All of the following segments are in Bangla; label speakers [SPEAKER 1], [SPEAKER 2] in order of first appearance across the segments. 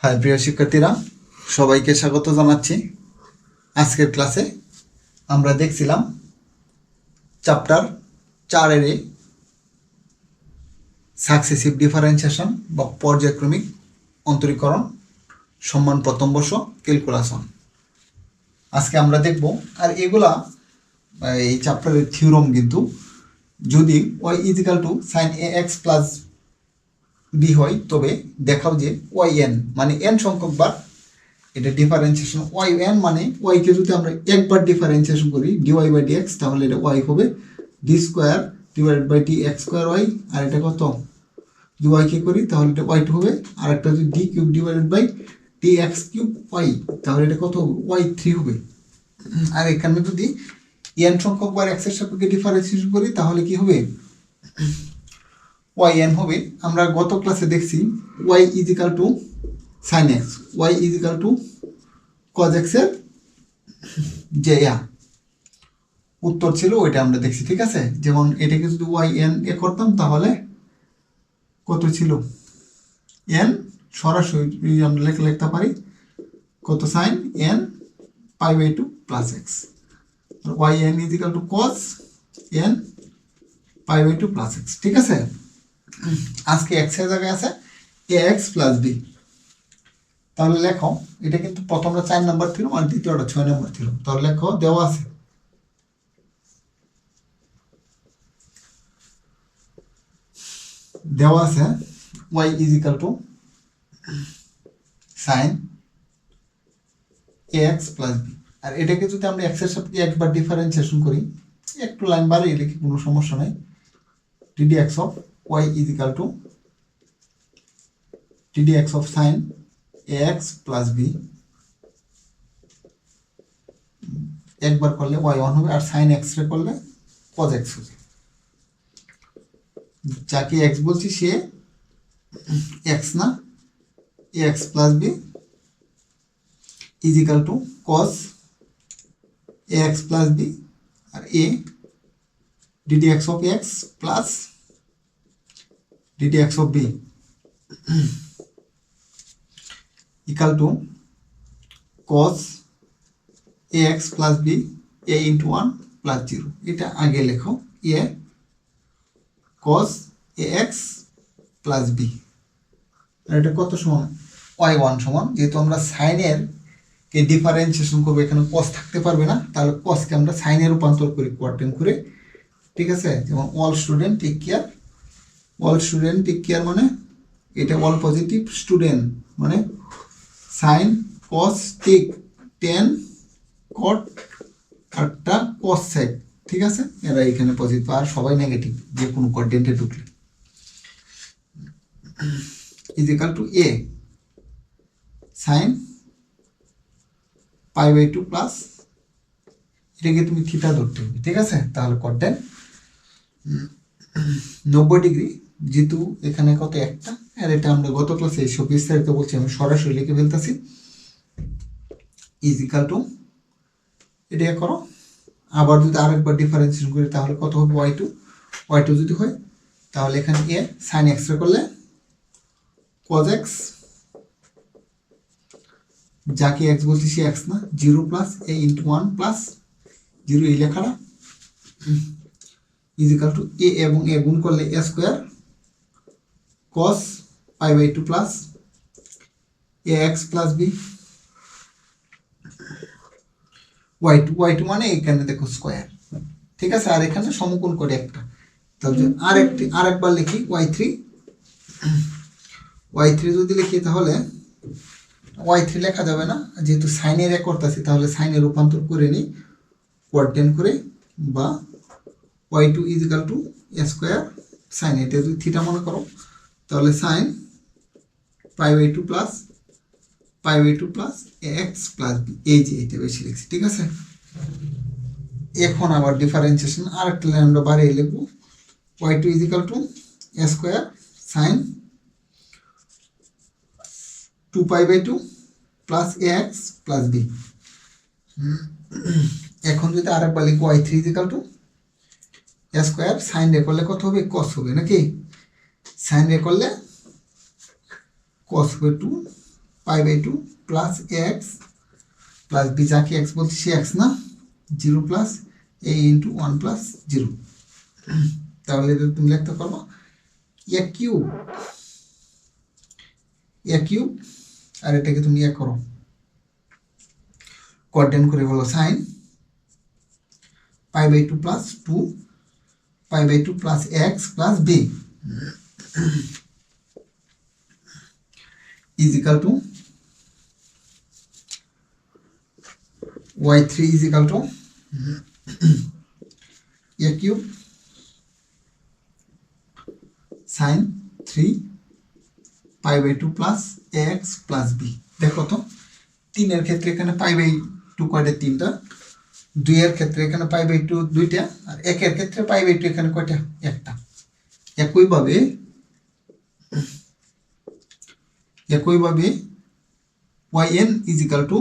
[SPEAKER 1] হাই প্রিয় শিক্ষার্থীরা, সবাইকে স্বাগত জানাচ্ছি। আজকের ক্লাসে আমরা দেখছিলাম চ্যাপ্টার 4-এর সাকসেসিভ ডিফারেন্সিয়েশন বা পর্যায়ক্রমিক অন্তরীকরণ সম্মান প্রথম বর্ষ ক্যালকুলাসন। আজকে আমরা দেখব, আর এগুলা এই চ্যাপ্টারের থিওরম, কিন্তু যদি y equal to sign a x plus B হয় তবে দেখাও যে ওয়াই এন মানে এন সংখ্যক বার এটা ডিফারেন্সিয়েশন। ওয়াই এন মানে ওয়াইকে যদি আমরা একবার ডিফারেন্সিয়েশন করি ডিওয়াই বাই ডি এক্স, তাহলে এটা ওয়াই হবে D square divided by D X square Y. আর এটা কত, যদি ওয়াইকে করি তাহলে এটা ওয়াই টু হবে। আর একটা যদি d cube divided by D x cube y, তাহলে এটা কত হবে, ওয়াই থ্রি হবে। আর এখানে যদি এন সংখ্যক বার এক্সের সাপেক্ষে ডিফারেন্সিয়েশন করি তাহলে কি হবে, ওয়াই এন হবে। আমরা গত ক্লাসে দেখছি y equal to sine x, y equal to cos এক্সের যে উত্তর ছিল ওইটা আমরা দেখছি, ঠিক আছে। যেমন এটাকে যদি ওয়াই এন এ করতাম তাহলে কত ছিল, এন সরাসরি আমরা লিখতে পারি কত, sine n pi by two plus x, y n equal to cos n pi by two plus x, ঠিক আছে। আজকে এক্স এর জায়গায় আছে এ এক্স প্লাস বি। তাহলে লেখো, এটা কিন্তু প্রথমটা 4 নম্বর ছিল আর দ্বিতীয়টা 6 নম্বর ছিল। তাহলে লেখো, দেওয়া আছে y equal to sign a x plus B. আর এটাকে যদি আমরা এক্স এর সাথে একবার ডিফারেন্সিয়েশন করি, একটু লাইন বাড়িয়ে লিখি, কোনো সমস্যা নাই। D d x of y equal to d d x of sine a x plus b, একবার করলে ওয়াই ওয়ান হবে, আর সাইন এক্স রে করলে কজ এক্স হবে। যাকে এক্স বলছি সে এক্স না, A x plus B is equal to cos A x plus B, আর A D D x of X plus D D x of B equal to cos A x plus B A into 1 plus 0। এটা আগে লেখো, A cos A x plus B. আর এটা কত সমান, ওয়াই ওয়ান সমান, যেহেতু আমরা সাইনের কে ডিফারেন্সিয়েশন করবো, এখানে কস থাকতে পারবে না, তাহলে কসকে আমরা সাইনে রূপান্তর করি কোয়ার্টেন করে, ঠিক আছে। যেমন all student take care, all student take care মানে এটা অল পজিটিভ স্টুডেন্ট মানে সাইন কস টেক 10 কট আরটা কস সেক, ঠিক আছে। এরা এখানে পজিটিভ, আর সবাই নেগেটিভ যে কোনো কোয়াড্রেন্টে ঢুকলে। Equal to a sine pi by two plus, এটাকে তুমি থিটা ধরতে হবে, ঠিক আছে। তাহলে কোয়াড্রেন্ট 90 ডিগ্রি, যেহেতু এখানে কত একটা, আর এটা আমরা গত ক্লাসে এইসব বিস্তারিত বলছি, আমি সরাসরি লিখে ফেলতেছি। ইজিক্যাল টু এটা করো, আবার যদি আরেকবার ডিফারেন্সিয়েশন করি তাহলে কত হবে, ওয়াই টু যদি হয় তাহলে এখানে এ সাইন এক্স রে করলে কজ এক্স, যাকে এক্স বলছি সে এক্স না, 0 প্লাস এ ইন্টু 1 প্লাস 0, এই লেখাটা ইজিক্যাল টু এ এবং এ গুণ করলে A square cos pi by two plus A x plus B Y two মানে এখানে দেখো স্কোয়ার, ঠিক আছে। আর এখানে সমকোণ করে একটা, তাহলে আরেকবার লিখি ওয়াই থ্রি যদি লিখি তাহলে ওয়াই থ্রি লেখা যাবে না, যেহেতু সাইনের এ করতেছি তাহলে সাইনে রূপান্তর করে নিই কোয়াড্রেন্ট করে, বা y two equal to a square sine, এটা যদি থিটা মনে করো তাহলে sine pi by two plus A x plus b, এই যে এটা বেশি লিখছি, ঠিক আছে। এখন আবার ডিফারেন্সিয়েশন আরেকটা লাইন আমরা বাড়িয়ে লিখবো, y two equal to a square sine 2 pi by two plus A x plus b. এখন যদি আরেকবার লিখবো y three equal to a square sine রে করলে কত হবে, কস হবে নাকি, সাইন রে করলে কস হবে 2 pi by two plus x plus b, যাকে এক্স বলছি সে এক্স না, zero plus a into one plus zero. তাহলে এটা তুমি লিখতে পারবো এ কিউব, এ কিউব, আর এটাকে তুমি এ করো, কোয়াড্রেন্ট করে বলো sine pi by two plus two pi by two plus x plus b is equal to y3 is equal to a cube sin 3 pi by two plus x plus b. দেখো তো 3 এর ক্ষেত্রে এখানে পাই বাই টু কয়টা, 3টা, 2 এর ক্ষেত্রে এখানে পাই বাই টু 2টা, আর 1 এর ক্ষেত্রে পাই বাই টু এখানে কয়টা, 1টা। একইভাবে yn is equal to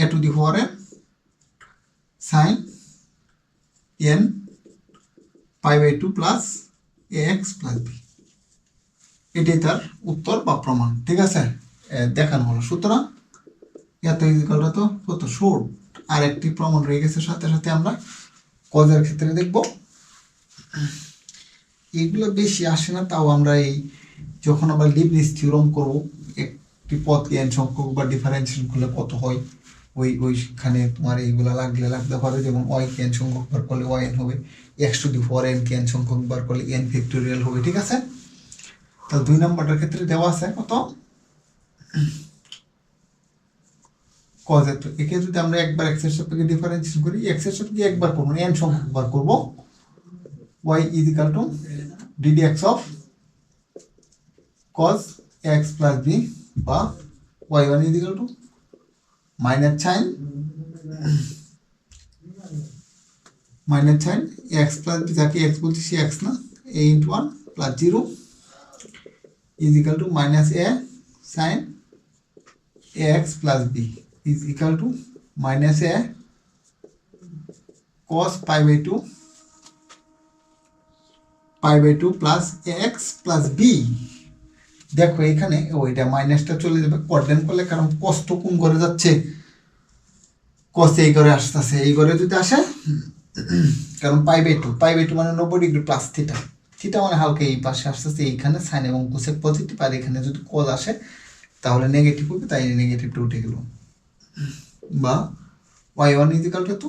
[SPEAKER 1] a to the power n sin n pi by two plus x plus b, এটাই তার উত্তর বা প্রমাণ। ঠিক আছে, দেখানো হলো। সুতরাং এত ইজিক্যালটা তো কত শর্ট, আর একটি প্রমাণ রয়ে গেছে সাথে সাথে আমরা কজের ক্ষেত্রে দেখব। এগুলো বেশি আসে না, তাও আমরা এই যখন আমরা লিবনিজ থিওরাম করব, একটি পদকে এন সংখ্যক বা ডিফারেন্সিয়েশন করলে কত হয়, ওইখানে তোমার এইগুলো লাগতে পারে। যেমন ওয়াই কে এন সংখ্যক বার করলে ওয়াই এন হবে, x to the four N K N সংখ্যক বার করলে এন ফ্যাক্টোরিয়াল হবে। ঠিক আছে, তাহলে 2 নম্বরটার ক্ষেত্রে দেওয়া আছে কত কজ এর। একে যদি আমরা একবার এক্স এর সাপেক্ষে ডিফারেন্সিয়েশন করি, এক্স এর সাপেক্ষে একবার করব না, এন সংখ্যক বার করব, y is equal to ddx of cos x plus b বা y1 is equal to minus sin x plus b, যাকে x বলছি সে x না, a into 1 plus 0 is equal to minus a sin x plus b is equal to minus a cos pi by 2 pi by two plus x plus b. দেখো এখানে ওইটা মাইনাসটা চলে যাবে কোয়াড্রেন্ট করলে, কারণ কস তো কোন ঘরে যাচ্ছে, কস এই ঘরে আসতেছে, এই ঘরে যদি আসে, কারণ পাই বাই টু মানে 90 ডিগ্রি প্লাস থিটা, থিটা মানে হালকা এই পাশে আসতেছে, এইখানে সাইন এবং কোসেক পজিটিভ, আর এখানে যদি কজ আসে তাহলে নেগেটিভ হবে, তাই নেগেটিভটা উঠে গেল। বা y1 ইজিক্যাল টু,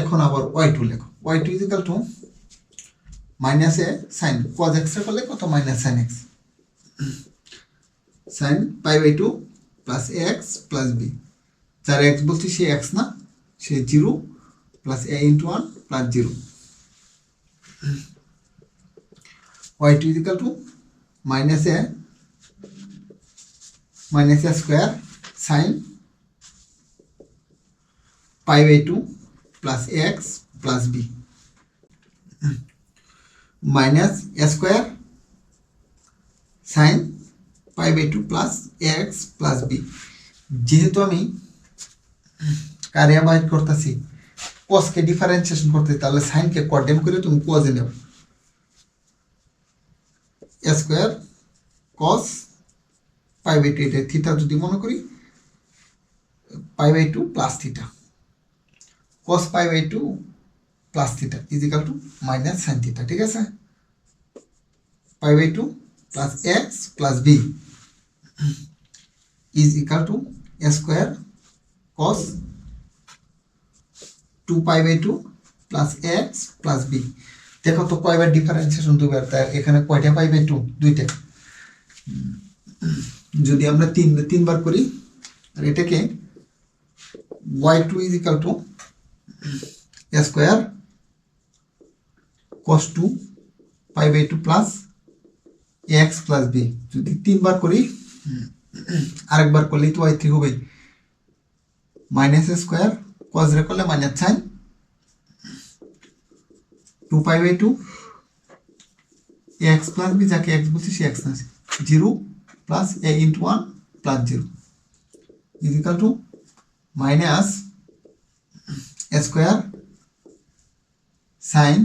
[SPEAKER 1] এখন আবার y2 লেখো, y2 equal to minus a sine cos x করলে কত, minus sine x sine pi by two plus x plus b, যার এক্স বলছি সে এক্স না, সে 0 plus a into 1 plus 0, y2 equal to minus a square sine pi by two plus x plus b minus square sine pi by two plus x plus b. যেহেতু আমি কারিয়া বাইর করতেছি কসকে ডিফারেন্সিয়েশন করতে, তাহলে সাইনকে কোয়াড্রেন্ট করে তুমি কজে নেব, square cos pi by two, এটা থিটা যদি মনে করি, pi by two plus theta, cos pi by two plus theta equal to minus sine theta. ঠিক আছে, pi by two plus x plus B is equal to square cos 2 pi by two plus x plus b. দেখো তো কয়বার ডিফারেন্সিয়েশন, দুবার, তাই এখানে কয়টা পাই বাই টু, 2টা। যদি আমরা তিনবার করি, আর এটাকে y2 is equal to square cos 2 pi by two plus x plus b, যদি 3বার করি, আরেকবার করলেই তো y3 হবে, মাইনাস স্কোয়ার cos রে করলে minus sine 2 pi by two x plus b, যাকে এক্স বলছি সে এক্স না, 0 plus a into 1 plus 0 is equal two minus square sine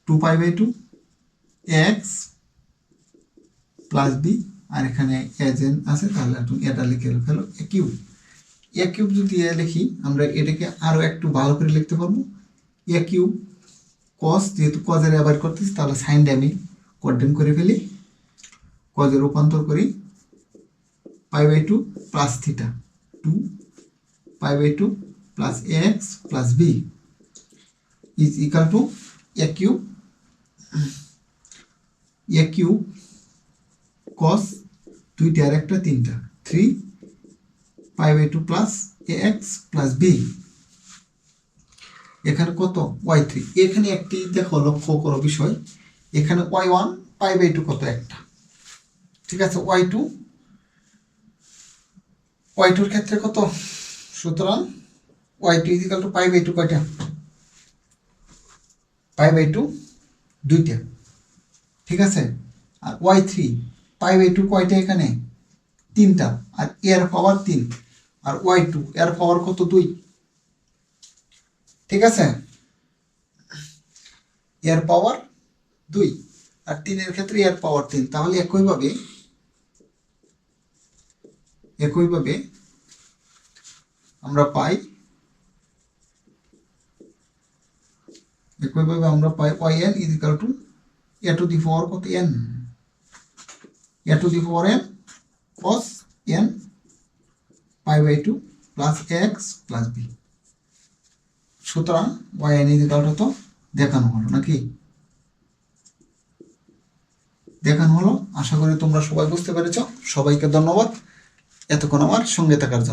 [SPEAKER 1] 2 pi by two x plus B আর এখানে এজেন আছে, তাহলে তুমি এটা লিখে ফেলো এ কিউব। এ কিউব যদি লিখি আমরা এটাকে আরও একটু ভালো করে লিখতে পারবো। এ কিউব কস, যেহেতু কজের ব্যবহার করতেছি তাহলে সাইনটা আমি কোয়াড্রেন্ট করে ফেলি, কজের রূপান্তর করি pi by two plus theta, 2 pi by two plus x plus B is equal to A cube cos 2টা আর একটা 3টা 3 pi by two plus A x plus B. এখানে কত y3, এখানে একটি দেখো লক্ষ্য করো বিষয়, এখানে y1 পাই বাই টু কত একটা, ঠিক আছে, y2 ক্ষেত্রে কত, সুতরাং y2 equal to pi by two কয়টা, পাই বাই টু 2টা, ঠিক আছে। আর y3 পাই বাই টু কয়টা, এখানে 3টা, আর এর পাওয়ার 3, আর y2 এর পাওয়ার কত 2, ঠিক আছে, এর পাওয়ার 2 আর 3 এর ক্ষেত্রে এর পাওয়ার 3। তাহলে একইভাবে আমরা পাই yn is equal to A to the power কত n, A to the power n cos n pi by two plus x plus B. সুতরাং yn ইজিক্যাল টু তো দেখানো হলো নাকি, দেখানো হলো। আশা করি তোমরা সবাই বুঝতে পেরেছ। সবাইকে ধন্যবাদ এতক্ষণ আমার সঙ্গে থাকার জন্য।